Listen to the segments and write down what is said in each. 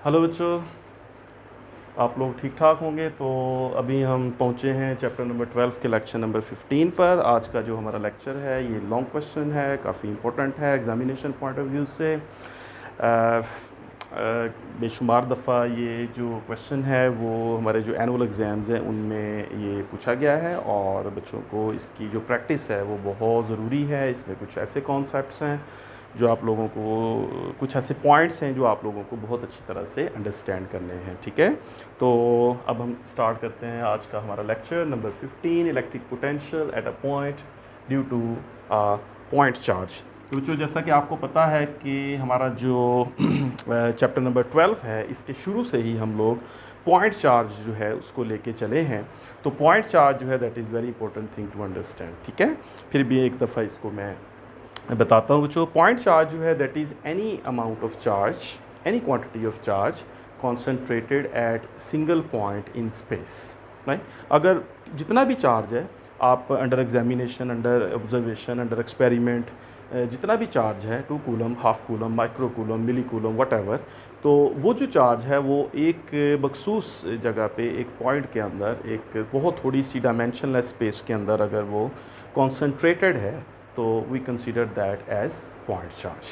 Hello बच्चों, आप लोग ठीक ठाक होंगे। तो अभी हम पहुँचे हैं चैप्टर नंबर 12 के लेक्चर नंबर 15 पर। आज का जो हमारा लेक्चर है ये लॉन्ग क्वेश्चन है, काफ़ी इंपॉर्टेंट है एग्जामिनेशन पॉइंट ऑफ व्यू से। बेशुमार दफ़ा ये जो क्वेश्चन है वो हमारे जो एनुअल एग्ज़ाम्स हैं उनमें ये पूछा गया है, और बच्चों को इसकी जो प्रैक्टिस है वो बहुत ज़रूरी है। इसमें कुछ ऐसे कॉन्सेप्ट्स हैं जो आप लोगों को, कुछ ऐसे पॉइंट्स हैं जो आप लोगों को बहुत अच्छी तरह से अंडरस्टैंड करने हैं। ठीक है, तो अब हम स्टार्ट करते हैं आज का हमारा lecture number 15, electric potential at a point due two point charge. तो बच्चों, जैसा कि आपको पता है कि हमारा जो चैप्टर नंबर 12 है इसके शुरू से ही हम लोग पॉइंट चार्ज जो है उसको लेके चले हैं। तो पॉइंट चार्ज जो है that is very important thing to understand. ठीक है, फिर भी एक दफ़ा इसको मैं बताता हूँ बच्चों। पॉइंट चार्ज जो है that is any amount of charge, any quantity of charge concentrated at single point in space. Right, अगर जितना भी चार्ज है आप under examination, under observation, under experiment, जितना भी चार्ज है 2 coulomb, half coulomb, micro coulomb, milli coulomb, what, तो वो जो चार्ज है वो एक मखसूस जगह पे, एक पॉइंट के अंदर, एक बहुत थोड़ी सी डायमेंशनलेस स्पेस के अंदर अगर वो कॉन्सेंट्रेटेड है तो we consider that as point charge.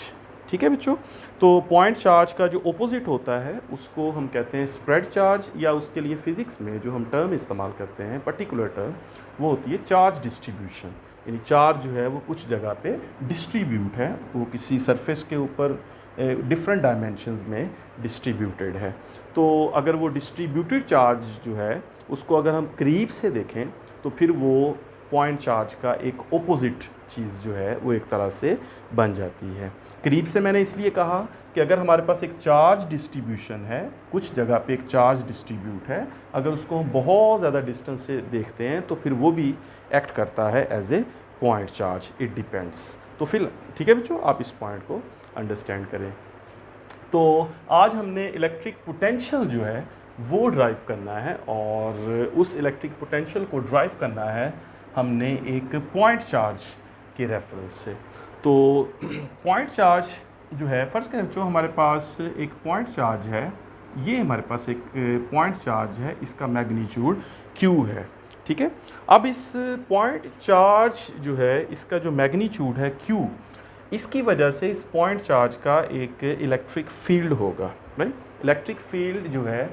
ठीक है बच्चों, तो पॉइंट चार्ज का जो ओपोजिट होता है उसको हम कहते हैं स्प्रेड चार्ज, या उसके लिए फ़िज़िक्स में जो हम टर्म इस्तेमाल करते हैं, पर्टिकुलर टर्म, वो होती है चार्ज डिस्ट्रीब्यूशन। यानी चार्ज जो है वो कुछ जगह पे डिस्ट्रीब्यूट है, वो किसी सरफेस के ऊपर डिफरेंट डायमेंशंस में डिस्ट्रीब्यूटेड है। तो अगर वो डिस्ट्रीब्यूटेड चार्ज जो है उसको अगर हम करीब से देखें तो फिर वो पॉइंट चार्ज का एक ओपोजिट चीज़ जो है वो एक तरह से बन जाती है। करीब से मैंने इसलिए कहा कि अगर हमारे पास एक चार्ज डिस्ट्रीब्यूशन है, कुछ जगह पे एक चार्ज डिस्ट्रीब्यूट है, अगर उसको हम बहुत ज़्यादा डिस्टेंस से देखते हैं तो फिर वो भी एक्ट करता है as a point charge. It depends. तो फिर ठीक है बच्चों, आप इस पॉइंट को अंडरस्टैंड करें। तो आज हमने इलेक्ट्रिक पोटेंशियल जो है वो ड्राइव करना है, और उस इलेक्ट्रिक पोटेंशियल को ड्राइव करना है हमने एक पॉइंट चार्ज के रेफरेंस से। तो पॉइंट चार्ज जो है, फर्स्ट करें बच्चों, हमारे पास एक पॉइंट चार्ज है, ये हमारे पास एक पॉइंट चार्ज है, इसका मैग्नीट्यूड Q है। ठीक है, अब इस पॉइंट चार्ज जो है इसका जो मैग्नीट्यूड है Q, इसकी वजह से इस पॉइंट चार्ज का एक इलेक्ट्रिक फील्ड होगा। राइट, इलेक्ट्रिक फील्ड जो है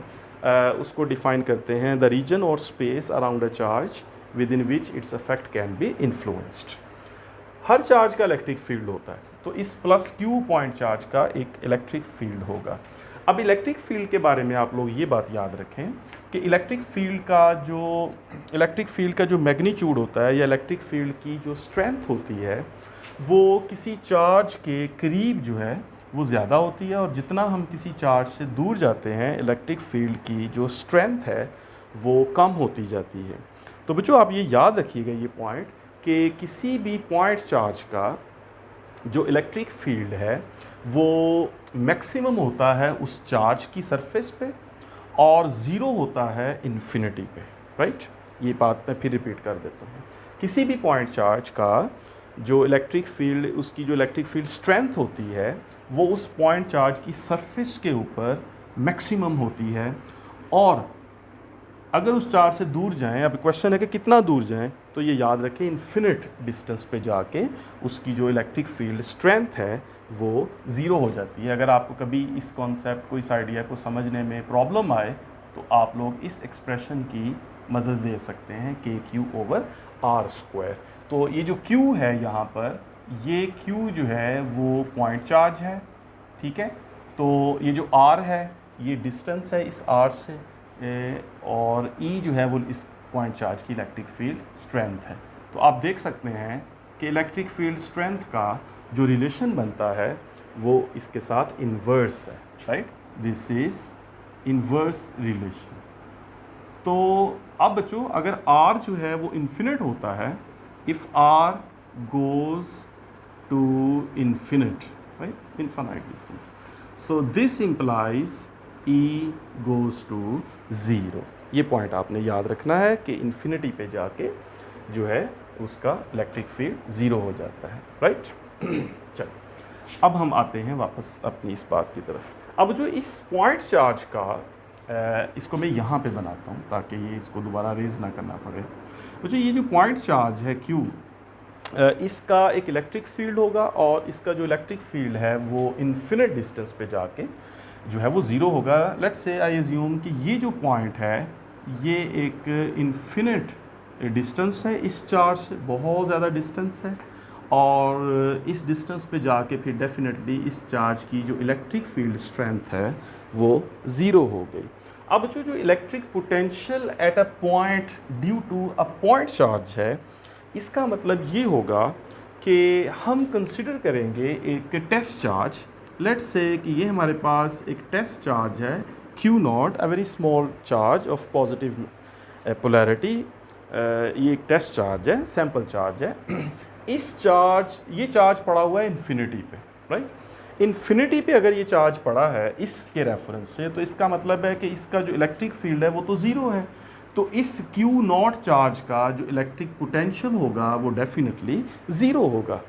उसको डिफाइन करते हैं द रीजन और space around a charge with in which its effect can be influenced. Her charge का इलेक्ट्रिक फील्ड होता है, तो इस प्लस Q पॉइंट चार्ज का एक इलेक्ट्रिक फील्ड होगा। अब इलेक्ट्रिक फील्ड के बारे में आप लोग ये बात याद रखें कि इलेक्ट्रिक फील्ड का जो मैग्नीट्यूड होता है, या इलेक्ट्रिक फील्ड की जो स्ट्रेंथ होती है, वो किसी चार्ज के करीब जो है वो ज़्यादा होती है, और जितना हम किसी चार्ज से दूर जाते हैं इलेक्ट्रिक फील्ड की जो स्ट्रेंथ है वो कम होती जाती है। तो बच्चों आप ये याद रखिएगा ये पॉइंट, कि किसी भी पॉइंट चार्ज का जो इलेक्ट्रिक फील्ड है वो मैक्सिमम होता है उस चार्ज की सरफेस पे, और ज़ीरो होता है इन्फिनिटी पे। राइट, ये बात मैं फिर रिपीट कर देता हूँ। किसी भी पॉइंट चार्ज का जो इलेक्ट्रिक फील्ड, उसकी जो इलेक्ट्रिक फील्ड स्ट्रेंथ होती है वो उस पॉइंट चार्ज की सरफेस के ऊपर मैक्सिमम होती है, और अगर उस चार्ज से दूर जाएं, अब क्वेश्चन है कि कितना दूर जाएं, तो ये याद रखें इन्फिनिट डिस्टेंस पे जाके उसकी जो इलेक्ट्रिक फील्ड स्ट्रेंथ है वो ज़ीरो हो जाती है। अगर आपको कभी इस कॉन्सेप्ट को, इस आइडिया को समझने में प्रॉब्लम आए तो आप लोग इस एक्सप्रेशन की मदद ले सकते हैं, KQ/R²। तो ये जो Q है यहाँ पर, ये Q जो है वो पॉइंट चार्ज है। ठीक है, तो ये जो R है ये डिस्टेंस है इस R से, और E जो है वो इस पॉइंट चार्ज की इलेक्ट्रिक फील्ड स्ट्रेंथ है। तो आप देख सकते हैं कि इलेक्ट्रिक फील्ड स्ट्रेंथ का जो रिलेशन बनता है वो इसके साथ इन्वर्स है। Right, this is inverse relation. तो अब बच्चों अगर R जो है वो इन्फिनिट होता है, if R goes to infinite, right, infinite distance, so this implies E goes to zero. ये पॉइंट आपने याद रखना है कि इन्फिनिटी पे जाके जो है उसका इलेक्ट्रिक फील्ड ज़ीरो हो जाता है। राइट, चलो अब हम आते हैं वापस अपनी इस बात की तरफ। अब जो इस पॉइंट चार्ज का इसको मैं यहाँ पे बनाता हूँ ताकि ये इसको दोबारा रेज ना करना पड़े। तो जो ये जो पॉइंट चार्ज है Q, इसका एक इलेक्ट्रिक फील्ड होगा और इसका जो इलेक्ट्रिक फील्ड है वो इन्फिनिट डिस्टेंस पे जाके जो है वो ज़ीरो होगा। लेट्स से आई एज्यूम कि ये जो पॉइंट है ये एक इन्फिनिट डिस्टेंस है, इस चार्ज से बहुत ज़्यादा डिस्टेंस है और इस डिस्टेंस पे जाके फिर डेफिनेटली इस चार्ज की जो इलेक्ट्रिक फील्ड स्ट्रेंथ है वो ज़ीरो हो गई। अब जो electric potential at a point due to a point charge है, इसका मतलब ये होगा कि हम कंसिडर करेंगे एक टेस्ट चार्ज। लेट्स से कि ये हमारे पास एक टेस्ट चार्ज है Q not, a very small charge of positive polarity. ये एक टेस्ट चार्ज है, सैम्पल चार्ज है। ये चार्ज पड़ा हुआ है इन्फिनिटी पे, राइट। इन्फिनिटी पे अगर ये चार्ज पड़ा है इसके रेफरेंस से, तो इसका मतलब है कि इसका जो इलेक्ट्रिक फील्ड है वो तो ज़ीरो है। तो इस Q नॉट चार्ज का जो इलेक्ट्रिक पोटेंशियल होगा वो डेफिनेटली ज़ीरो होगा।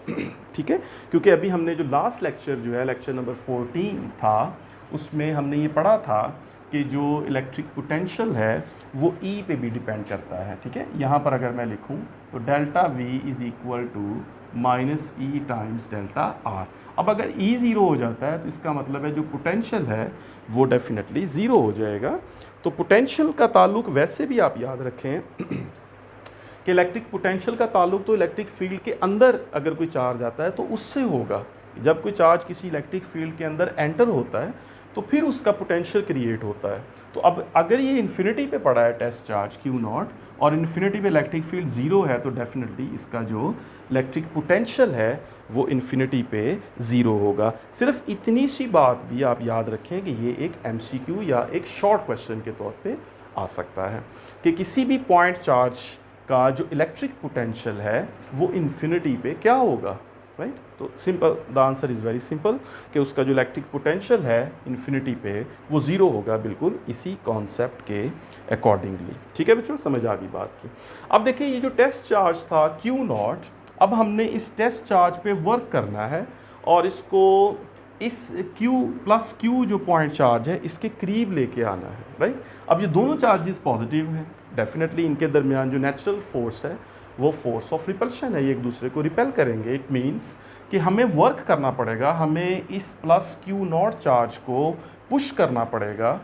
ठीक है, क्योंकि अभी हमने जो लास्ट लेक्चर जो है लेक्चर नंबर 14 था, उसमें हमने ये पढ़ा था कि जो इलेक्ट्रिक पोटेंशियल है वो E पे भी डिपेंड करता है। ठीक है, यहाँ पर अगर मैं लिखूँ तो delta V is equal to minus E times delta R. अब अगर E ज़ीरो हो जाता है तो इसका मतलब है जो पोटेंशियल है वो डेफिनेटली ज़ीरो हो जाएगा। तो पोटेंशियल का ताल्लुक वैसे भी आप याद रखें कि इलेक्ट्रिक पोटेंशियल का ताल्लुक तो इलेक्ट्रिक फील्ड के अंदर अगर कोई चार्ज आता है तो उससे होगा। जब कोई चार्ज किसी इलेक्ट्रिक फील्ड के अंदर एंटर होता है तो फिर उसका पोटेंशियल क्रिएट होता है। तो अब अगर ये इन्फिनिटी पे पड़ा है टेस्ट चार्ज Q नॉट और इन्फिनिटी पे इलेक्ट्रिक फील्ड ज़ीरो है, तो डेफिनेटली इसका जो इलेक्ट्रिक पोटेंशियल है वो इन्फिनिटी पे ज़ीरो होगा। सिर्फ इतनी सी बात भी आप याद रखें कि ये एक MCQ या एक शॉर्ट क्वेश्चन के तौर पे आ सकता है कि किसी भी पॉइंट चार्ज का जो इलेक्ट्रिक पोटेंशियल है वो इन्फिनिटी पे क्या होगा, राइट। तो simple, the answer is very simple कि उसका जो इलेक्ट्रिक पोटेंशियल है इन्फिनिटी पे वो ज़ीरो होगा, बिल्कुल इसी कॉन्सेप्ट के अकॉर्डिंगली। ठीक है बच्चों, समझ आ गई बात की। अब देखिए ये जो टेस्ट चार्ज था Q नॉट, अब हमने इस टेस्ट चार्ज पे वर्क करना है और इसको इस Q जो पॉइंट चार्ज है इसके करीब लेके आना है, राइट। अब ये दोनों चार्जेस पॉजिटिव हैं, डेफिनेटली इनके दरमियान जो नेचुरल फोर्स है वो फोर्स ऑफ रिपल्शन है, ये एक दूसरे को रिपेल करेंगे। इट मीन्स कि हमें वर्क करना पड़ेगा, हमें इस प्लस Q नॉट चार्ज को पुश करना पड़ेगा,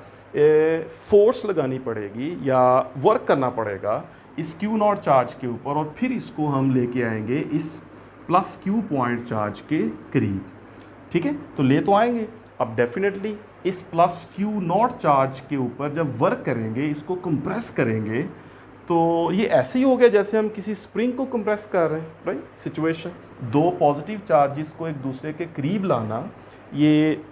फोर्स लगानी पड़ेगी या वर्क करना पड़ेगा इस Q नॉट चार्ज के ऊपर और फिर इसको हम लेके आएंगे इस प्लस Q पॉइंट चार्ज के करीब। ठीक है, तो ले तो आएंगे। अब डेफिनेटली इस प्लस Q नॉट चार्ज के ऊपर जब वर्क करेंगे, इसको कंप्रेस करेंगे, तो ये ऐसे ही हो गया जैसे हम किसी स्प्रिंग को कंप्रेस कर रहे हैं, राइट। सिचुएशन, दो पॉजिटिव चार्जेस को एक दूसरे के करीब लाना, ये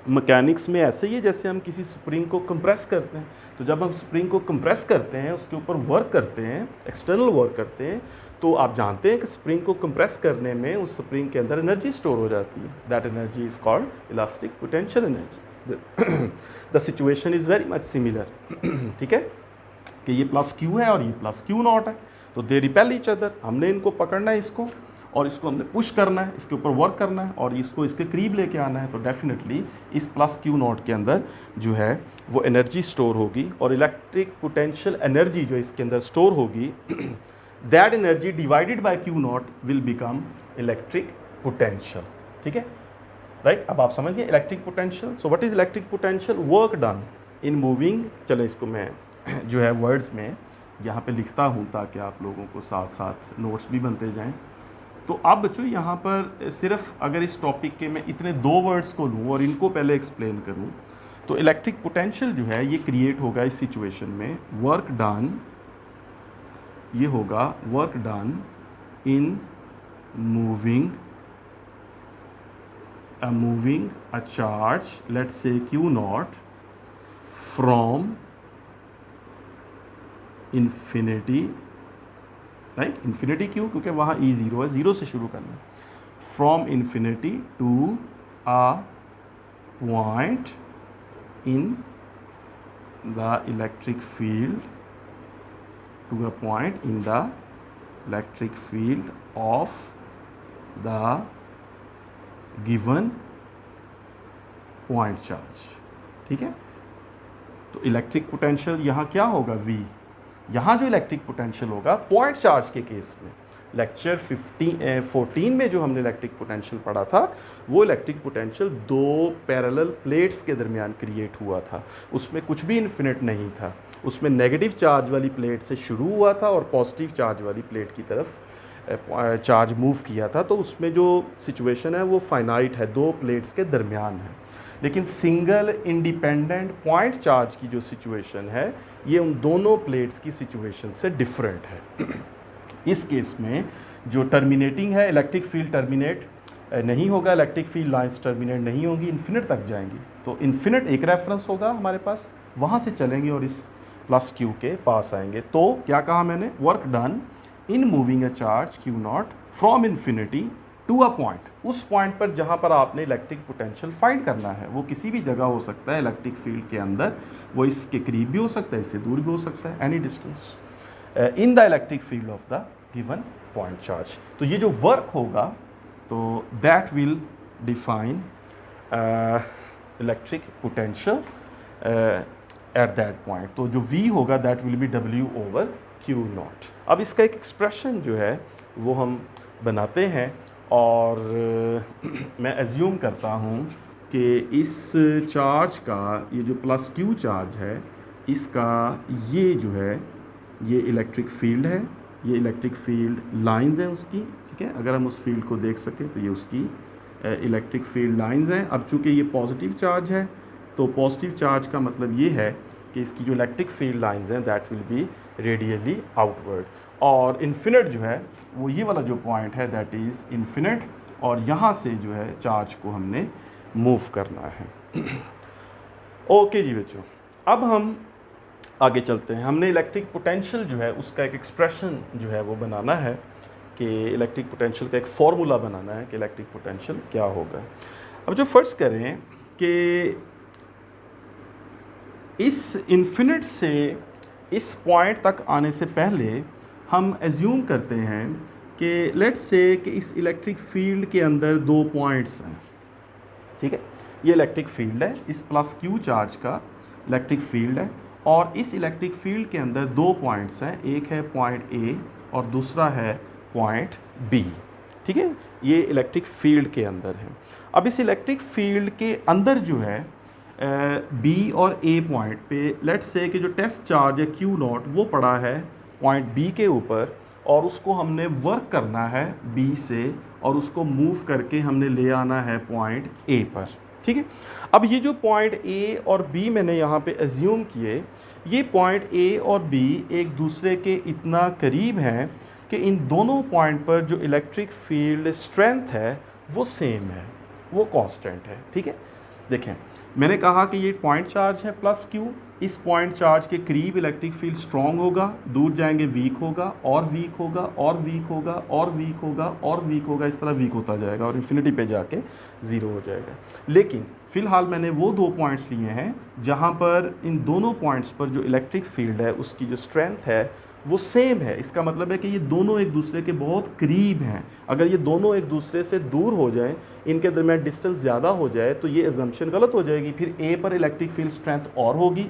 मैकेनिक्स में ऐसे ही है जैसे हम किसी स्प्रिंग को कंप्रेस करते हैं। तो जब हम स्प्रिंग को कंप्रेस करते हैं, उसके ऊपर वर्क करते हैं, एक्सटर्नल वर्क करते हैं, तो आप जानते हैं कि स्प्रिंग को कंप्रेस करने में उस स्प्रिंग के अंदर एनर्जी स्टोर हो जाती है। That energy is called elastic potential energy. The situation is very much similar. ठीक है, कि ये प्लस Q है और ये प्लस Q नॉट है, तो दे रिपेल ईच अदर। हमने इनको पकड़ना है इसको और इसको हमने पुश करना है, इसके ऊपर वर्क करना है और इसको इसके करीब लेके आना है। तो डेफिनेटली इस प्लस Q नॉट के अंदर जो है वो एनर्जी स्टोर होगी और इलेक्ट्रिक पोटेंशियल एनर्जी जो इसके अंदर स्टोर होगी, that energy divided by Q not will become electric potential. ठीक है, राइट। अब आप समझ गए electric potential. So what is electric potential? Work done in moving. चलो इसको मैं जो है वर्ड्स में यहाँ पे लिखता हूँ ताकि आप लोगों को साथ साथ नोट्स भी बनते जाएं। तो अब बच्चों यहाँ पर सिर्फ अगर इस टॉपिक के मैं इतने दो वर्ड्स को लूँ और इनको पहले एक्सप्लेन करूँ, तो इलेक्ट्रिक पोटेंशियल जो है ये क्रिएट होगा इस सिचुएशन में, वर्क डन, ये होगा work done in moving a charge, let's say Q not, from infinity, right, infinity क्यों? क्योंकि वहाँ E ज़ीरो है, ज़ीरो से शुरू करना, from infinity to a point in the electric field, to a point in the electric field of the given point charge. ठीक है, तो इलेक्ट्रिक पोटेंशियल यहाँ क्या होगा V, यहाँ जो इलेक्ट्रिक पोटेंशियल होगा पॉइंट चार्ज के केस में, लेक्चर 14 में जो हमने इलेक्ट्रिक पोटेंशियल पढ़ा था, वो इलेक्ट्रिक पोटेंशियल दो पैरेलल प्लेट्स के दरमियान क्रिएट हुआ था, उसमें कुछ भी इन्फिनिट नहीं था, उसमें नेगेटिव चार्ज वाली प्लेट से शुरू हुआ था और पॉजिटिव चार्ज वाली प्लेट की तरफ चार्ज मूव किया था, तो उसमें जो सिचुएशन है वो फाइनाइट है, दो प्लेट्स के दरमियान है। लेकिन सिंगल इंडिपेंडेंट पॉइंट चार्ज की जो सिचुएशन है ये उन दोनों प्लेट्स की सिचुएशन से डिफरेंट है। इस केस में जो टर्मिनेटिंग है, इलेक्ट्रिक फील्ड टर्मिनेट नहीं होगा, इलेक्ट्रिक फील्ड लाइंस टर्मिनेट नहीं होंगी, इन्फिनिट तक जाएंगी। तो इन्फिनिट एक रेफरेंस होगा हमारे पास, वहाँ से चलेंगे और इस प्लस क्यू के पास आएंगे। तो क्या कहा मैंने, work done in moving a charge q naught from infinity to a point, उस पॉइंट पर जहाँ पर आपने इलेक्ट्रिक पोटेंशियल फाइंड करना है, वो किसी भी जगह हो सकता है इलेक्ट्रिक फील्ड के अंदर, वो इसके करीब भी हो सकता है, इससे दूर भी हो सकता है, any distance in the electric field of the given point charge. तो ये जो वर्क होगा तो that will define electric potential at that point. तो जो V होगा that will be W over Q not. अब इसका एक एक्सप्रेशन जो है वो हम बनाते हैं और मैं एज्यूम करता हूँ कि इस चार्ज का, ये जो प्लस Q चार्ज है, इसका ये जो है ये इलेक्ट्रिक फील्ड है, ये इलेक्ट्रिक फील्ड लाइंस हैं उसकी। ठीक है, अगर हम उस फील्ड को देख सकें तो ये उसकी इलेक्ट्रिक फील्ड लाइंस हैं। अब चूँकि ये पॉजिटिव चार्ज है तो पॉजिटिव चार्ज का मतलब ये है कि इसकी जो इलेक्ट्रिक फील्ड लाइंस हैं that will be radially outward, और इन्फिनिट जो है वो ये वाला जो पॉइंट है दैट इज़ इन्फिनिट, और यहाँ से जो है चार्ज को हमने मूव करना है। ओके जी बच्चों, अब हम आगे चलते हैं। हमने इलेक्ट्रिक पोटेंशियल जो है उसका एक एक्सप्रेशन जो है वो बनाना है कि इलेक्ट्रिक पोटेंशियल का एक फॉर्मूला बनाना है कि इलेक्ट्रिक पोटेंशियल क्या होगा। अब जो फर्स्ट करें कि इस इन्फिनिट से इस पॉइंट तक आने से पहले हम एज्यूम करते हैं कि लेट्स से कि इस इलेक्ट्रिक फील्ड के अंदर दो पॉइंट्स हैं। ठीक है, ये इलेक्ट्रिक फील्ड है, इस प्लस Q चार्ज का इलेक्ट्रिक फील्ड है, और इस इलेक्ट्रिक फील्ड के अंदर दो पॉइंट्स हैं, एक है पॉइंट A और दूसरा है पॉइंट B। ठीक है, ये इलेक्ट्रिक फील्ड के अंदर है। अब इस इलेक्ट्रिक फील्ड के अंदर जो है B और A पॉइंट पे लेट्स से कि जो टेस्ट चार्ज है Q नॉट वो पड़ा है पॉइंट B के ऊपर, और उसको हमने वर्क करना है B से और उसको मूव करके हमने ले आना है पॉइंट A पर। ठीक है, अब ये जो पॉइंट A और B मैंने यहाँ पे एज्यूम किए, ये पॉइंट A और B एक दूसरे के इतना करीब हैं कि इन दोनों पॉइंट पर जो इलेक्ट्रिक फील्ड स्ट्रेंथ है वो सेम है, वो कांस्टेंट है। ठीक है, देखें मैंने कहा कि ये पॉइंट चार्ज है प्लस Q, इस पॉइंट चार्ज के करीब इलेक्ट्रिक फील्ड स्ट्रॉन्ग होगा, दूर जाएंगे वीक होगा और वीक होगा और वीक होगा और वीक होगा और वीक होगा, इस तरह वीक होता जाएगा और इन्फिनिटी पे जाके ज़ीरो हो जाएगा। लेकिन फ़िलहाल मैंने वो दो पॉइंट्स लिए हैं जहाँ पर इन दोनों पॉइंट्स पर जो इलेक्ट्रिक फील्ड है उसकी जो स्ट्रेंथ है वो सेम है। इसका मतलब है कि ये दोनों एक दूसरे के बहुत करीब हैं। अगर ये दोनों एक दूसरे से दूर हो जाएं, इनके दरमियान डिस्टेंस ज़्यादा हो जाए तो ये एजम्पशन गलत हो जाएगी। फिर A पर इलेक्ट्रिक फील्ड स्ट्रेंथ और होगी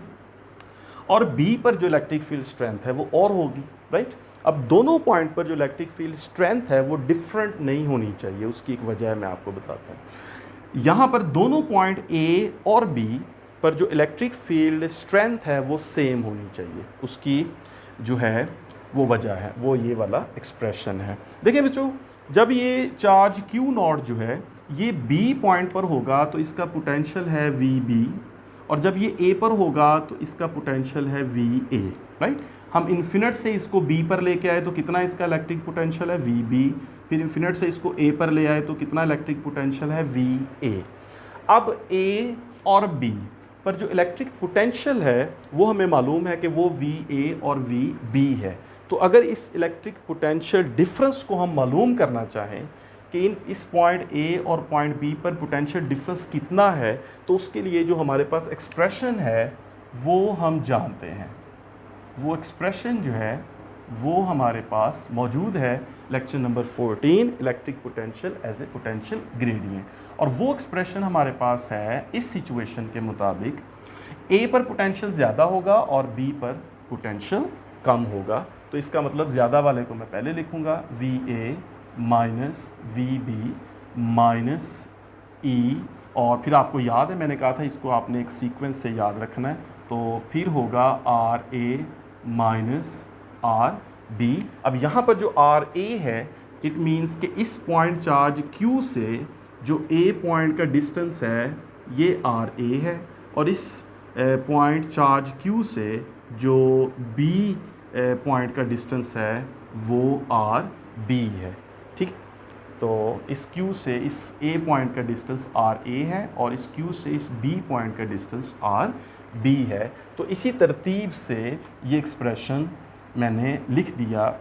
और B पर जो इलेक्ट्रिक फील्ड स्ट्रेंथ है वो और होगी, राइट। अब दोनों पॉइंट पर जो इलेक्ट्रिक फील्ड स्ट्रेंथ है वो डिफरेंट नहीं होनी चाहिए। उसकी एक वजह मैं आपको बताता हूँ। यहाँ पर दोनों पॉइंट A और B पर जो इलेक्ट्रिक फील्ड स्ट्रेंथ है वो सेम होनी चाहिए। उसकी जो है वो वजह है, वो ये वाला एक्सप्रेशन है। देखिए बच्चों, जब ये चार्ज Q नॉट जो है ये B पॉइंट पर होगा तो इसका पोटेंशियल है VB, और जब ये A पर होगा तो इसका पोटेंशियल है VA, राइट। हम इन्फिनिट से इसको B पर लेके आए तो कितना इसका इलेक्ट्रिक पोटेंशियल है VB, फिर इन्फिनिट से इसको A पर ले आए तो कितना इलेक्ट्रिक पोटेंशियल है VA। अब A और B पर जो इलेक्ट्रिक पोटेंशियल है वो हमें मालूम है कि वो VA और VB है। तो अगर इस इलेक्ट्रिक पोटेंशियल डिफरेंस को हम मालूम करना चाहें कि इस पॉइंट A और पॉइंट B पर पोटेंशियल डिफरेंस कितना है, तो उसके लिए जो हमारे पास एक्सप्रेशन है वो हम जानते हैं। वो एक्सप्रेशन जो है वो हमारे पास मौजूद है lecture number 14 electric potential as a potential gradient. और वो एक्सप्रेशन हमारे पास है इस सिचुएशन के मुताबिक ए पर पोटेंशियल ज़्यादा होगा और बी पर पोटेंशियल कम होगा। तो इसका मतलब ज़्यादा वाले को मैं पहले लिखूँगा V A minus V B minus E, और फिर आपको याद है मैंने कहा था इसको आपने एक सीक्वेंस से याद रखना है, तो फिर होगा R A minus R B. अब यहाँ पर जो आर ए है इट मीन्स कि इस पॉइंट चार्ज Q से जो ए पॉइंट का डिस्टेंस है ये आर ए है, और इस पॉइंट चार्ज Q से जो बी पॉइंट का डिस्टेंस है वो आर बी है। ठीक है, तो इस Q से इस A पॉइंट का डिस्टेंस आर ए है और इस Q से इस B पॉइंट का डिस्टेंस आर बी है। तो इसी तरतीब से ये एक्सप्रेशन मैंने लिख दिया।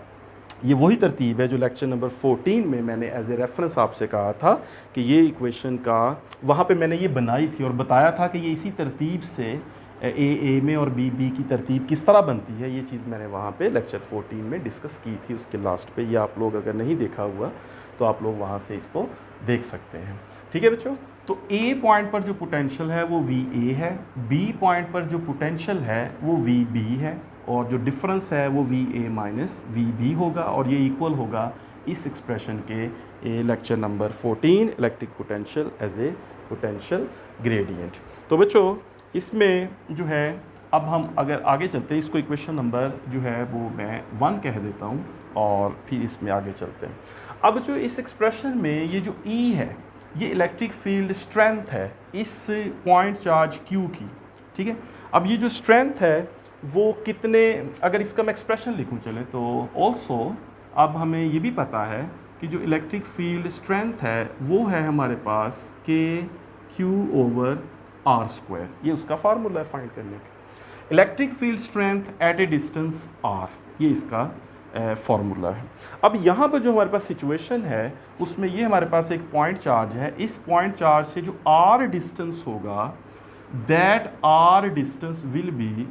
ये वही तरतीब है जो लेक्चर नंबर 14 में मैंने एज ए रेफरेंस आपसे कहा था कि ये इक्वेशन का वहाँ पे मैंने ये बनाई थी और बताया था कि ये इसी तरतीब से ए में और बी की तरतीब किस तरह बनती है। ये चीज़ मैंने वहाँ पे लेक्चर 14 में डिस्कस की थी उसके लास्ट पे। ये आप लोग अगर नहीं देखा हुआ तो आप लोग वहाँ से इसको देख सकते हैं। ठीक है बच्चों, तो ए पॉइंट पर जो पोटेंशियल है वो वी ए है, बी पॉइंट पर जो पोटेंशियल है वो वी बी है, और जो डिफरेंस है वो V A minus V B होगा, और ये इक्वल होगा इस एक्सप्रेशन के lecture number 14 electric potential as a potential gradient. तो बच्चों इसमें जो है अब हम अगर आगे चलते हैं, इसको इक्वेशन नंबर जो है वो मैं 1 कह देता हूँ और फिर इसमें आगे चलते हैं। अब जो इस एक्सप्रेशन में ये जो E है ये इलेक्ट्रिक फील्ड स्ट्रेंथ है इस पॉइंट चार्ज Q की। ठीक है, अब ये जो स्ट्रेंथ है वो कितने, अगर इसका मैं एक्सप्रेशन लिखूं चले तो ऑल्सो अब हमें ये भी पता है कि जो इलेक्ट्रिक फील्ड स्ट्रेंथ है वो है हमारे पास KQ/R²। ये उसका फार्मूला है फाइंड करने का। इलेक्ट्रिक फील्ड स्ट्रेंथ एट ए डिस्टेंस R, ये इसका फार्मूला है। अब यहाँ पर जो हमारे पास सिचुएशन है उसमें ये हमारे पास एक पॉइंट चार्ज है, इस पॉइंट चार्ज से जो R डिस्टेंस होगा that R distance will be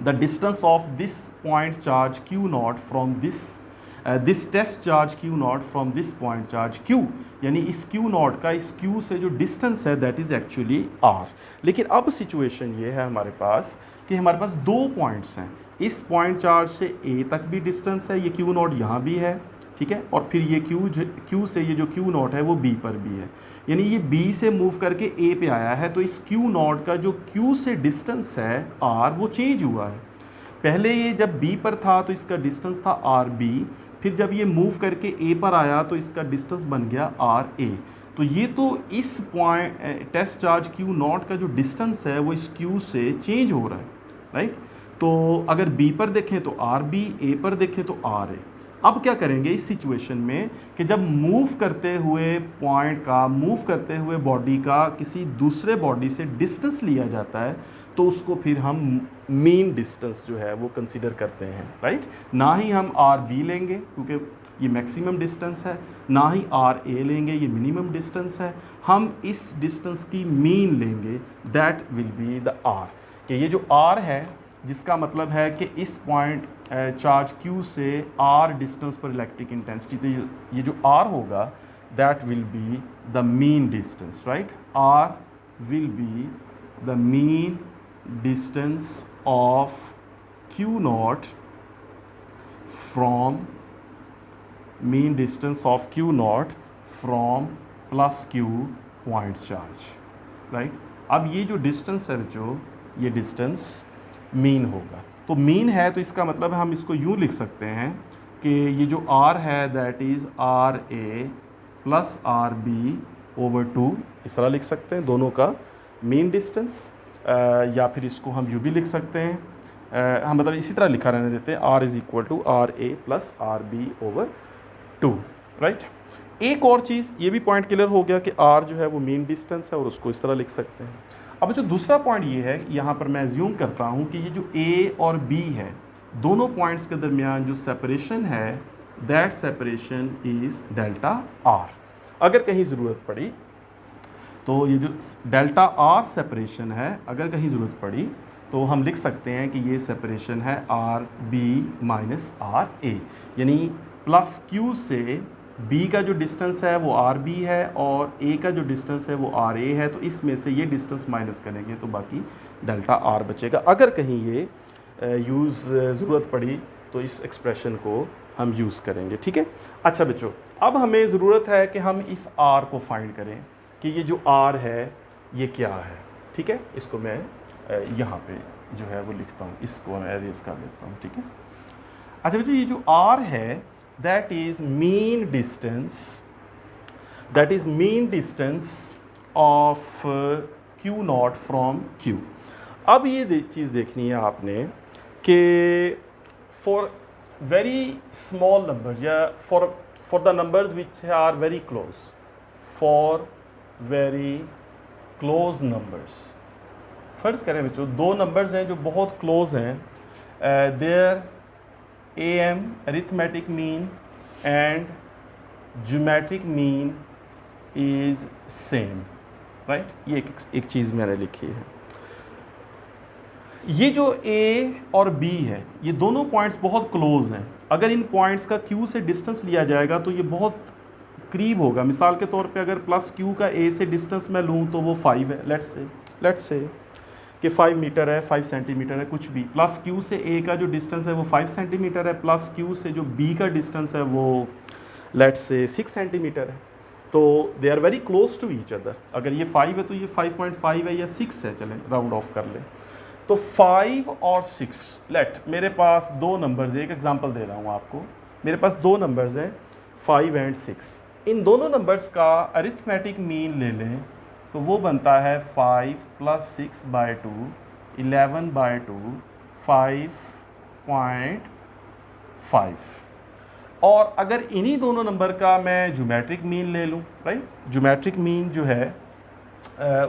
the distance of this point charge Q0 from this test charge Q0 from this point charge Q, यानी इस Q0 का इस Q से जो डिस्टेंस है दैट इज़ एक्चुअली R। लेकिन अब सिचुएशन ये है हमारे पास कि हमारे पास दो पॉइंट्स हैं, इस पॉइंट चार्ज से A तक भी डिस्टेंस है, ये Q0 यहाँ भी है। ठीक है, और फिर ये Q से ये जो Q0 है वो B पर भी है, यानी ये B से मूव करके A पे आया है। तो इस Q0 का जो Q से डिस्टेंस है R वो चेंज हुआ है। पहले ये जब B पर था तो इसका डिस्टेंस था RB, फिर जब ये मूव करके A पर आया तो इसका डिस्टेंस बन गया RA। तो ये तो इस पॉइंट टेस्ट चार्ज Q0 का जो डिस्टेंस है वो इस Q से चेंज हो रहा है, राइट। तो अगर B पर देखें तो RB, A पर देखें तो RA। अब क्या करेंगे इस सिचुएशन में कि जब मूव करते हुए पॉइंट का, मूव करते हुए बॉडी का किसी दूसरे बॉडी से डिस्टेंस लिया जाता है तो उसको फिर हम मीन डिस्टेंस जो है वो कंसीडर करते हैं, राइट। ना ही हम RB लेंगे क्योंकि ये मैक्सिमम डिस्टेंस है, ना ही RA लेंगे ये मिनिमम डिस्टेंस है, हम इस डिस्टेंस की मीन लेंगे that will be the R। कि ये जो R है जिसका मतलब है कि इस पॉइंट चार्ज Q से R डिस्टेंस पर इलेक्ट्रिक इंटेंसिटी, तो ये जो R होगा that will be the mean distance, right. R will be the mean distance of Q0 from mean distance of Q0 from plus Q point charge, right. अब ये जो distance है जो ये डिस्टेंस मीन होगा, तो मीन है तो इसका मतलब हम इसको यूँ लिख सकते हैं कि ये जो R है that is RA plus RB over 2, इस तरह लिख सकते हैं दोनों का मीन डिस्टेंस। या फिर इसको हम यूँ भी लिख सकते हैं, हम मतलब इसी तरह लिखा रहने देते हैं R is equal to RA plus RB over 2, right. एक और चीज़ ये भी पॉइंट क्लियर हो गया कि R जो है वो मीन डिस्टेंस है और उसको इस तरह लिख सकते हैं। अब जो दूसरा पॉइंट ये है, यहाँ पर मैं एज्यूम करता हूँ कि ये जो A और B है दोनों पॉइंट्स के दरमियान जो सेपरेशन है that separation is delta R। अगर कहीं ज़रूरत पड़ी तो ये जो डेल्टा आर सेपरेशन है, अगर कहीं ज़रूरत पड़ी तो हम लिख सकते हैं कि ये सेपरेशन है are B minus R A, यानी प्लस क्यू से बी का जो डिस्टेंस है वो आर बी है और ए का जो डिस्टेंस है वो आर ए है, तो इसमें से ये डिस्टेंस माइनस करेंगे तो बाकी डेल्टा आर बचेगा। अगर कहीं ये ज़रूरत पड़ी तो इस एक्सप्रेशन को हम यूज़ करेंगे, ठीक है। अच्छा बच्चों, अब हमें ज़रूरत है कि हम इस आर को फाइंड करें कि ये जो आर है ये क्या है, ठीक है। इसको मैं यहाँ पे जो है वो लिखता हूँ, इसको मैं एरेज कर लेता हूँ, ठीक है। अच्छा बच्चों, ये जो आर है that is mean distance of q naught from q. अब ये चीज़ देखनी है आपने कि फॉर वेरी स्मॉल नंबर या for the numbers which are very close, for very close numbers, फ़र्ज़ करें बच्चों दो नंबर्स हैं जो बहुत क्लोज हैं, there AM arithmetic mean and geometric mean is same, right. ये एक चीज़ मैंने लिखी है। ये जो A और B है ये दोनों पॉइंट्स बहुत क्लोज हैं। अगर इन पॉइंट्स का Q से डिस्टेंस लिया जाएगा तो ये बहुत करीब होगा। मिसाल के तौर पे अगर प्लस Q का A से डिस्टेंस मैं लूँ तो वो 5 है, लेट्स से कि 5 मीटर है, 5 सेंटीमीटर है, कुछ भी। प्लस Q से A का जो डिस्टेंस है वो 5 सेंटीमीटर है, प्लस Q से जो B का डिस्टेंस है वो लेट्स से 6 सेंटीमीटर है। तो they are very close to each other. अगर ये 5 है तो ये 5.5 है या 6 है, चलें राउंड ऑफ कर लें। तो 5 और 6, मेरे पास दो नंबर्स, एक एग्जांपल दे रहा हूँ आपको। मेरे पास दो नंबर्स हैं 5 एंड 6। इन दोनों नंबर्स का अरिथमेटिक मीन ले लें तो वो बनता है 5 + 6/2 11/2 5.5। और अगर इन्हीं दोनों नंबर का मैं ज्योमेट्रिक मीन ले लूँ, राइट। ज्योमेट्रिक मीन जो है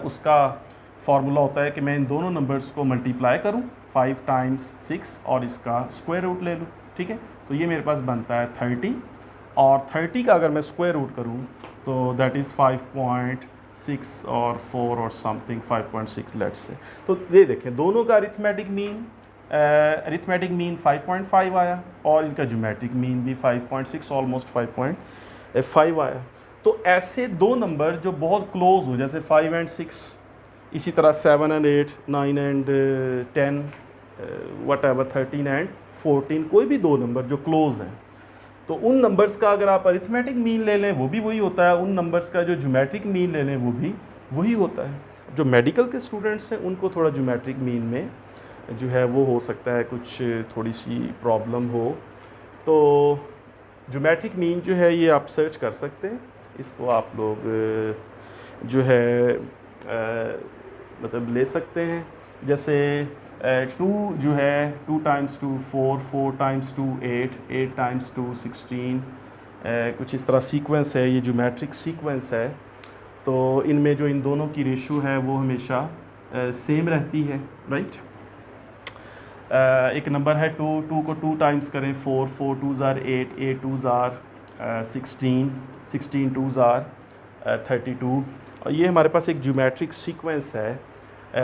उसका फार्मूला होता है कि मैं इन दोनों नंबर्स को मल्टीप्लाई करूं 5 × 6 और इसका स्क्वायर रूट ले लूं, ठीक है। तो ये मेरे पास बनता है 30, और 30 का अगर मैं स्क्वायर रूट करूं तो दैट इज़ 5.6 और 4 और समथिंग 5.6 लेट्स से। तो ये देखें दोनों का अरिथमेटिक मीन 5.5 आया और इनका ज्योमेट्रिक मीन भी 5.6 ऑलमोस्ट 5.5 आया। तो ऐसे दो नंबर जो बहुत क्लोज हो, जैसे 5 एंड 6, इसी तरह 7 एंड 8, 9 एंड 10, व्हाटएवर 13 एंड 14, कोई भी दो नंबर जो क्लोज हैं, तो उन नंबर्स का अगर आप अरिथमेटिक मीन ले लें वो भी वही होता है, उन नंबर्स का जो ज्योमेट्रिक मीन ले लें वो भी वही होता है। जो मेडिकल के स्टूडेंट्स हैं उनको थोड़ा ज्योमेट्रिक मीन में जो है वो हो सकता है कुछ थोड़ी सी प्रॉब्लम हो, तो ज्योमेट्रिक मीन जो है ये आप सर्च कर सकते हैं। इसको आप लोग जो है मतलब ले सकते हैं। जैसे 2 जो है 2 × 2 4, 4 × 2 8, 8 × 2 16, कुछ इस तरह सीक्वेंस है, ये ज्योमेट्रिक सीक्वेंस है। तो इनमें जो इन दोनों की रेशो है वो हमेशा सेम रहती है, राइट। एक नंबर है 2, 2 को 2 टाइम्स करें 4, 4 2s are 8, 8 2s are 16, 16 2s are 32। और ये हमारे पास एक ज्योमेट्रिक सीक्वेंस है,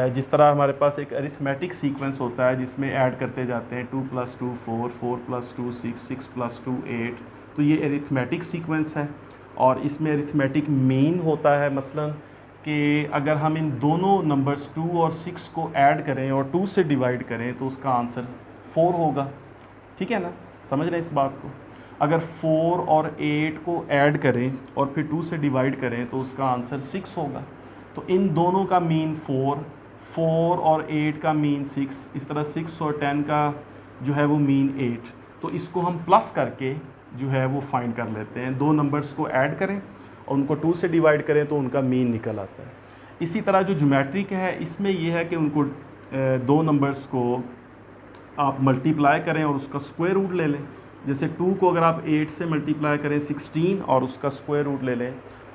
जिस तरह हमारे पास एक अरिथमेटिक सीक्वेंस होता है जिसमें ऐड करते जाते हैं 2 + 2 4, 4 + 2 6, 6 + 2 8। तो ये अरिथमेटिक सीक्वेंस है और इसमें अरिथमेटिक मीन होता है मसलन कि अगर हम इन दोनों नंबर्स 2 और 6 को ऐड करें और 2 से डिवाइड करें तो उसका आंसर 4 होगा, ठीक है ना, समझ रहे हैं इस बात को। अगर 4 और 8 को ऐड करें और फिर 2 से डिवाइड करें तो उसका आंसर 6 होगा। तो इन दोनों का मीन 4, 4 और 8 का मीन 6, इस तरह 6 और 10 का जो है वो मीन 8। तो इसको हम प्लस करके जो है वो फाइंड कर लेते हैं। दो नंबर्स को ऐड करें और उनको 2 से डिवाइड करें तो उनका मीन निकल आता है। इसी तरह जो ज्योमेट्रिक है इसमें यह है कि उनको दो नंबर्स को आप मल्टीप्लाई करें और उसका स्क्वायर रूट ले लें। जैसे 2 को अगर आप 8 से मल्टीप्लाई करें 16 और उसका स्क्वायर रूट ले लें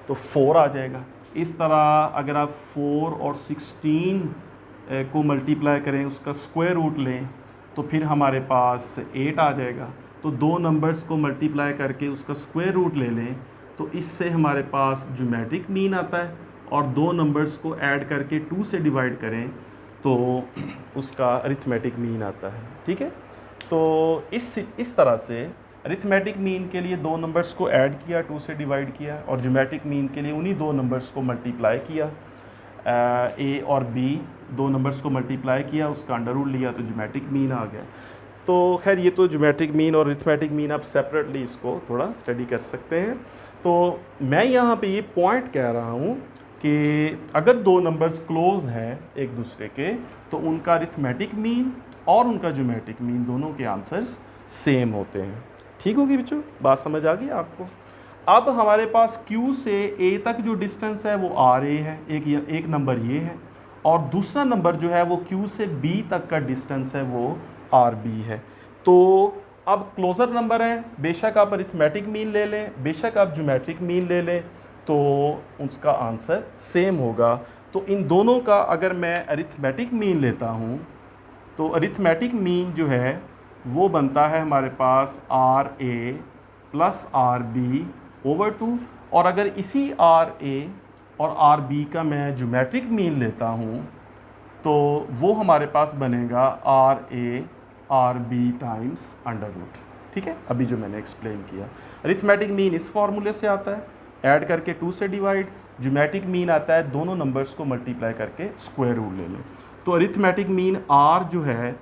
तो 4 आ जाएगा। इस तरह अगर आप 4 और 16 को मल्टीप्लाई करें उसका स्क्वायर रूट लें तो फिर हमारे पास 8 आ जाएगा। तो दो नंबर्स को मल्टीप्लाई करके उसका स्क्वायर रूट ले लें तो इससे हमारे पास ज्योमेट्रिक मीन आता है और दो नंबर्स को ऐड करके 2 से डिवाइड करें तो उसका अरिथमेटिक मीन आता है। ठीक है, तो इस तरह से अरिथमेटिक मीन के लिए दो नंबर्स को ऐड किया, 2 से डिवाइड किया, और ज्योमेट्रिक मीन के लिए उन्हीं दो नंबर्स को मल्टीप्लाई किया, ए और बी दो नंबर्स को मल्टीप्लाई किया, उसका अंडर रूट लिया तो ज्योमेट्रिक मीन आ गया। तो खैर ये तो ज्योमेट्रिक मीन और अरिथमेटिक मीन आप सेपरेटली इसको थोड़ा स्टडी कर सकते हैं। तो मैं यहाँ पे ये पॉइंट कह रहा हूँ कि अगर दो नंबर्स क्लोज हैं एक दूसरे के तो उनका अरिथमेटिक मीन और उनका ज्योमेट्रिक मीन दोनों के आंसर्स सेम होते हैं। ठीक होगी बच्चों, बात समझ आ गई आपको? अब हमारे पास Q से A तक जो डिस्टेंस है वो RA है, एक नंबर ये है, और दूसरा नंबर जो है वो Q से B तक का डिस्टेंस है वो RB है। तो अब क्लोजर नंबर है, बेशक आप अरिथमेटिक मीन ले लें, बेशक आप ज्योमेट्रिक मीन ले लें, तो उसका आंसर सेम होगा। तो इन दोनों का अगर मैं अरिथमेटिक मीन लेता हूँ तो अरिथमेटिक मीन जो है वो बनता है हमारे पास RA प्लस RB ओवर 2, और अगर इसी RA और RB का मैं ज्योमेट्रिक मीन लेता हूँ तो वो हमारे पास बनेगा RA RB times under root. ठीक है, अभी जो मैंने एक्सप्लेन किया, अरिथमेटिक मीन इस फॉर्मूले से आता है, ऐड करके 2 से डिवाइड, ज्योमेट्रिक मीन आता है दोनों नंबर्स को मल्टीप्लाई करके स्क्वायर रूट ले लें। तो अरिथमेटिक मीन R जो है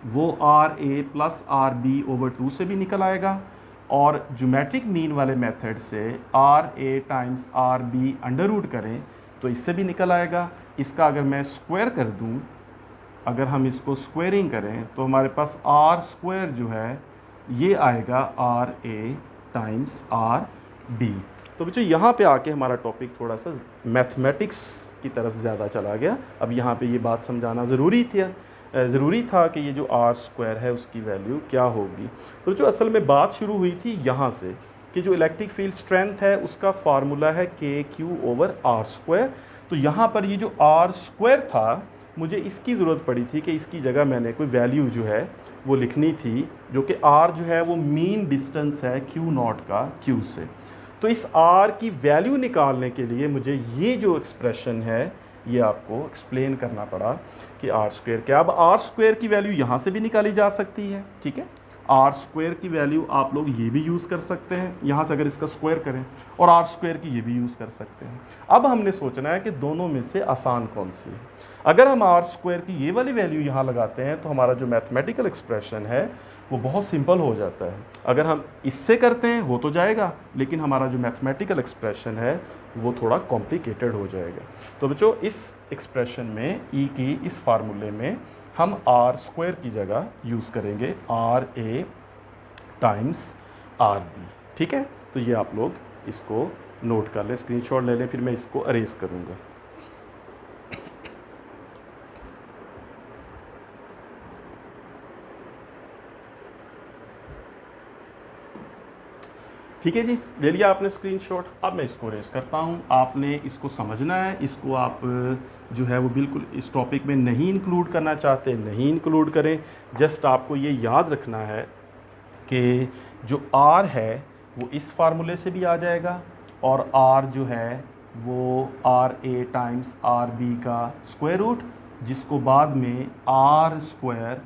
वो RA प्लस RB ओवर 2 से भी निकल आएगा, और ज्योमेट्रिक मीन वाले मेथड से RA times RB under root करें तो इससे भी निकल आएगा। इसका अगर मैं स्क्वायर कर दूं, अगर हम इसको स्क्वायरिंग करें तो हमारे पास R स्क्वायर जो है ये आएगा RA टाइम्स RB। तो बच्चों यहाँ पे आके हमारा टॉपिक थोड़ा सा मैथमेटिक्स की तरफ ज़्यादा चला गया। अब यहाँ पे ये बात समझाना ज़रूरी था कि ये जो R स्क्वायर है उसकी वैल्यू क्या होगी। तो जो असल में बात शुरू हुई थी यहाँ से कि जो इलेक्ट्रिक फील्ड स्ट्रेंथ है उसका फार्मूला है KQ ओवर R स्क्वायर। तो यहाँ पर ये जो R स्क्वायर था, मुझे इसकी ज़रूरत पड़ी थी कि इसकी जगह मैंने कोई वैल्यू जो है वो लिखनी थी, जो कि R जो है वो मीन डिस्टेंस है Q0 का Q से। तो इस R की वैल्यू निकालने के लिए मुझे ये जो एक्सप्रेशन है ये आपको एक्सप्लेन करना पड़ा कि R स्क्वायर क्या। अब R स्क्वायर की वैल्यू यहाँ से भी निकाली जा सकती है। ठीक है, R स्क्वायर की वैल्यू आप लोग ये भी यूज़ कर सकते हैं, यहाँ से अगर इसका स्क्वायर करें, और R स्क्वायर की ये भी यूज़ कर सकते हैं। अब हमने सोचना है कि दोनों में से आसान कौन सी है। अगर हम R स्क्वायर की ये वाली वैल्यू यहाँ लगाते हैं तो हमारा जो मैथमेटिकल एक्सप्रेशन है वो बहुत सिंपल हो जाता है। अगर हम इससे करते हैं हो तो जाएगा, लेकिन हमारा जो मैथमेटिकल एक्सप्रेशन है वो थोड़ा कॉम्प्लिकेटेड हो जाएगा। तो बच्चों इस एक्सप्रेशन में ई की इस फार्मूले में हम R स्क्वायर की जगह यूज़ करेंगे RA टाइम्स RB। ठीक है, तो ये आप लोग इसको नोट कर लें, स्क्रीनशॉट ले लें, फिर मैं इसको अरेज करूँगा। ठीक है जी, ले लिया आपने स्क्रीनशॉट। अब मैं इसको रेस करता हूँ। आपने इसको समझना है, इसको आप जो है वो बिल्कुल इस टॉपिक में नहीं इंक्लूड करना चाहते नहीं इंक्लूड करें। जस्ट आपको ये याद रखना है कि जो R है वो इस फार्मूले से भी आ जाएगा, और R जो है वो RA टाइम्स RB का स्क्वायर रूट, जिसको बाद में R स्क्वायर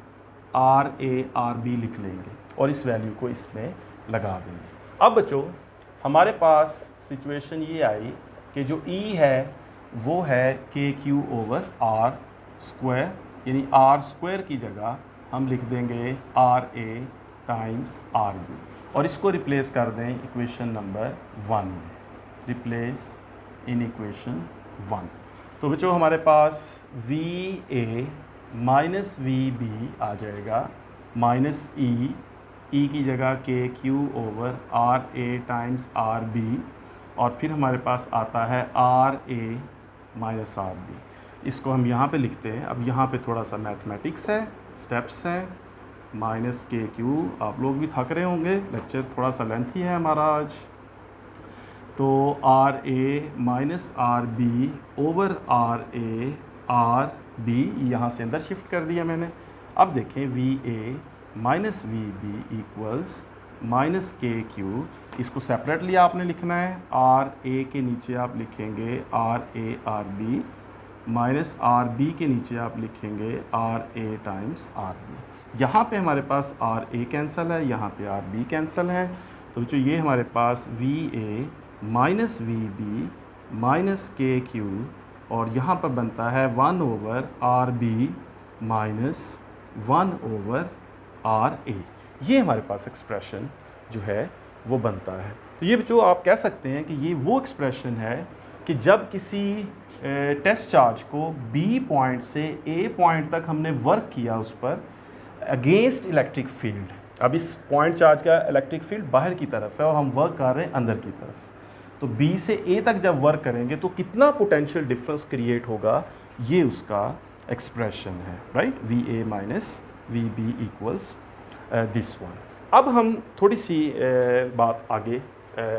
RA RB लिख लेंगे और इस वैल्यू को इसमें लगा देंगे। अब बच्चों हमारे पास सिचुएशन ये आई कि जो E है वो है KQ ओवर R स्क्वायर, यानी R स्क्वायर की जगह हम लिख देंगे RA टाइम्स RB, और इसको रिप्लेस कर दें इक्वेशन नंबर 1 में, रिप्लेस इन इक्वेशन 1। तो बच्चों हमारे पास VA माइनस VB आ जाएगा, माइनस E की जगह KQ over RA times RB, और फिर हमारे पास आता है RA माइनस RB। इसको हम यहाँ पे लिखते हैं। अब यहाँ पे थोड़ा सा मैथमेटिक्स है, स्टेप्स हैं। माइनस KQ, आप लोग भी थक रहे होंगे, लेक्चर थोड़ा सा लेंथी है हमारा आज। तो RA minus RB over RA RB यहाँ से अंदर शिफ्ट कर दिया मैंने। अब देखें VA minus VB equals minus k q, इसको सेपरेटली आपने लिखना है। आर ए के नीचे आप लिखेंगे R A R B, minus R B के नीचे आप लिखेंगे R A times R B. यहाँ पे हमारे पास आर ए कैंसिल है, यहाँ पे आर बी कैंसिल है, तो बच्चों ये हमारे पास V A minus V B minus k q, और यहाँ पर बनता है 1 over r B minus 1 over r A. ये हमारे पास एक्सप्रेशन जो है वो बनता है। तो ये बच्चों आप कह सकते हैं कि ये वो एक्सप्रेशन है कि जब किसी टेस्ट चार्ज को बी पॉइंट से ए पॉइंट तक हमने वर्क किया उस पर अगेंस्ट इलेक्ट्रिक फील्ड। अब इस पॉइंट चार्ज का इलेक्ट्रिक फील्ड बाहर की तरफ है और हम वर्क कर रहे हैं अंदर की तरफ, तो बी से ए तक जब वर्क करेंगे तो कितना पोटेंशियल डिफरेंस क्रिएट होगा, ये उसका एक्सप्रेशन है, right. V A minus V B equals this one. अब हम थोड़ी सी बात आगे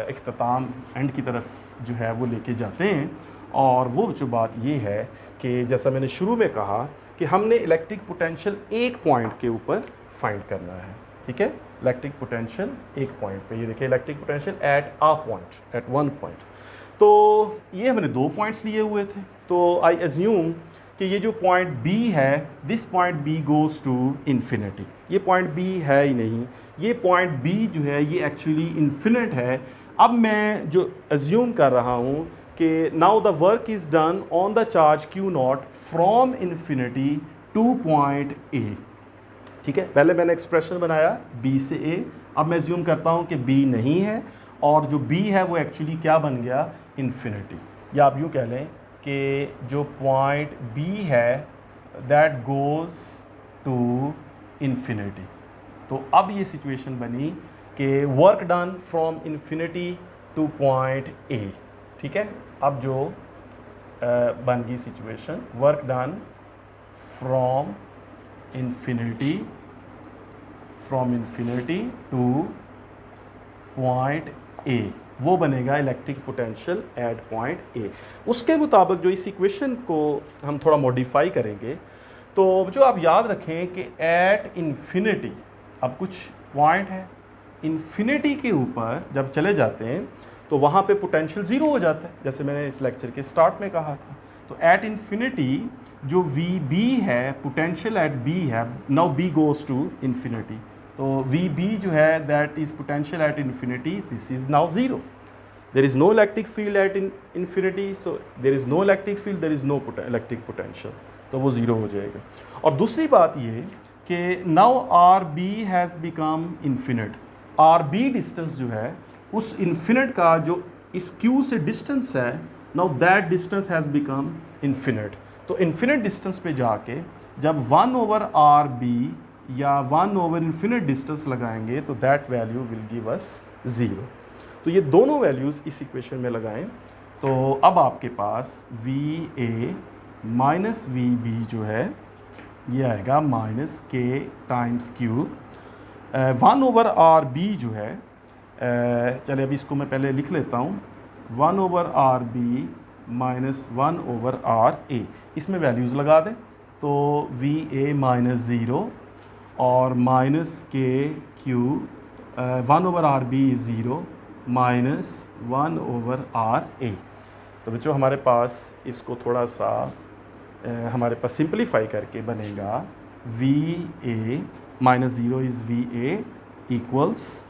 इख्तिताम एंड की तरफ जो है वो लेके जाते हैं, और वो जो बात ये है कि जैसा मैंने शुरू में कहा कि हमने इलेक्ट्रिक पोटेंशियल एक पॉइंट के ऊपर फाइंड करना है, ठीक है। इलेक्ट्रिक पोटेंशियल एक पॉइंट पे, ये देखिए electric potential at a point, at one point. तो ये हमने 2 पॉइंट्स लिए हुए थे, तो आई एज्यूम कि ये जो पॉइंट B है, this point B goes to infinity. ये पॉइंट B है ही नहीं, ये पॉइंट B जो है ये एक्चुअली इन्फिनिट है। अब मैं जो एज्यूम कर रहा हूँ कि now the work is done on the charge Q0 from infinity two point A, ठीक है। पहले मैंने एक्सप्रेशन बनाया B से A, अब मैं एज्यूम करता हूँ कि B नहीं है और जो B है वो एक्चुअली क्या बन गया, इन्फिनिटी। या आप यूँ कह लें कि जो पॉइंट B है दैट गोज़ टू इन्फिनिटी। तो अब ये सिचुएशन बनी कि work done from infinity two point A, ठीक है। अब जो बन गई situation, work done from infinity two point A, वो बनेगा electric potential at point A। उसके मुताबिक जो इस इक्वेशन को हम थोड़ा मॉडिफाई करेंगे, तो जो आप याद रखें कि एट इन्फिनिटी, अब कुछ पॉइंट है इन्फिनिटी के ऊपर जब चले जाते हैं तो वहाँ पे पोटेंशियल ज़ीरो हो जाता है, जैसे मैंने इस लेक्चर के स्टार्ट में कहा था। तो एट इन्फिनिटी जो वी बी है, पोटेंशियल एट बी है, now B goes to infinity, तो वी बी जो है that is potential at infinity, this is now zero. There is no electric field at infinity, so there is no electric field, there is no electric potential, तो वो zero हो जाएगा। और दूसरी बात ये कि now R B has become infinite. R B distance जो है उस इन्फिनिट का जो इस क्यू से डिस्टेंस है, now that distance has become infinite. तो इन्फिनिट डिस्टेंस पे जाके जब 1 ओवर आर बी या 1 ओवर इन्फिनिट डिस्टेंस लगाएंगे तो that value will give us 0। तो ये दोनों वैल्यूज़ इस इक्वेशन में लगाएं, तो अब आपके पास V A minus V B जो है ये आएगा minus k times q. 1 over r B जो है, चले अभी इसको मैं पहले लिख लेता हूँ, 1 over r B minus 1 over r A, इसमें वैल्यूज़ लगा दें तो वी ए माइनस 0 और minus k q 1 over r B is 0 minus 1 over r A. तो बच्चों हमारे पास इसको थोड़ा सा हमारे पास सिंपलीफाई करके बनेगा V A minus 0 is V A equals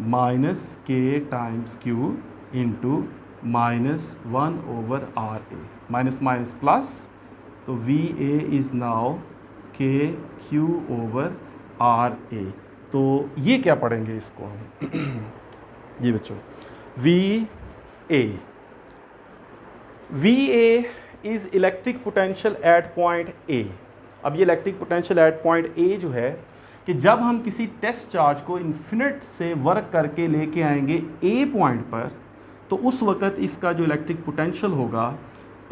minus k times q into minus 1 over r A, minus minus plus, तो V A is now k Q over r A. तो ये क्या पढ़ेंगे इसको हम ये बच्चों, V A is electric potential at point A. अब ये electric potential at point A जो है कि जब हम किसी टेस्ट चार्ज को इन्फिनिट से वर्क करके लेके आएंगे ए पॉइंट पर, तो उस वक़्त इसका जो इलेक्ट्रिक पोटेंशियल होगा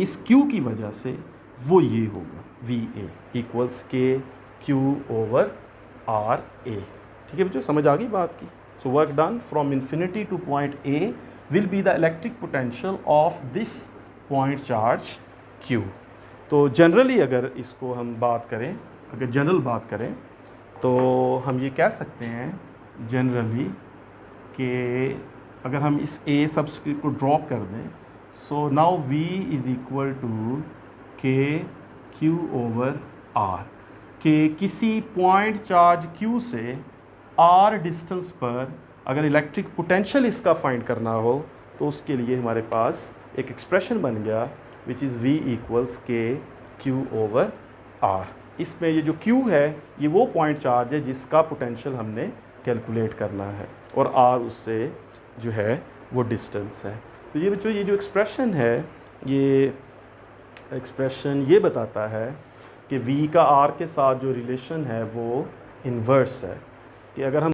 इस क्यू की वजह से वो ये होगा, वी ए इक्वल्स के क्यू ओवर आर ए। ठीक है बच्चों, समझ आ गई बात की। So work done from infinity two point A will be the electric potential of this point charge Q. तो जनरली अगर इसको हम बात करें, अगर जनरल बात करें तो हम ये कह सकते हैं जनरली कि अगर हम इस ए सबस्क्रिप्ट को ड्रॉप कर दें, so now v is equal to K Q over R, कि किसी पॉइंट चार्ज q से r डिस्टेंस पर अगर इलेक्ट्रिक पोटेंशियल इसका फाइंड करना हो तो उसके लिए हमारे पास एक एक्सप्रेशन बन गया विच इज़ v इक्वल्स के क्यू ओवर r। इसमें ये जो q है ये वो पॉइंट चार्ज है जिसका पोटेंशियल हमने कैलकुलेट करना है और r उससे जो है वो डिस्टेंस है। तो ये बच्चों ये जो एक्सप्रेशन है, ये एक्सप्रेशन ये बताता है कि v का r के साथ जो रिलेशन है वो इन्वर्स है, कि अगर हम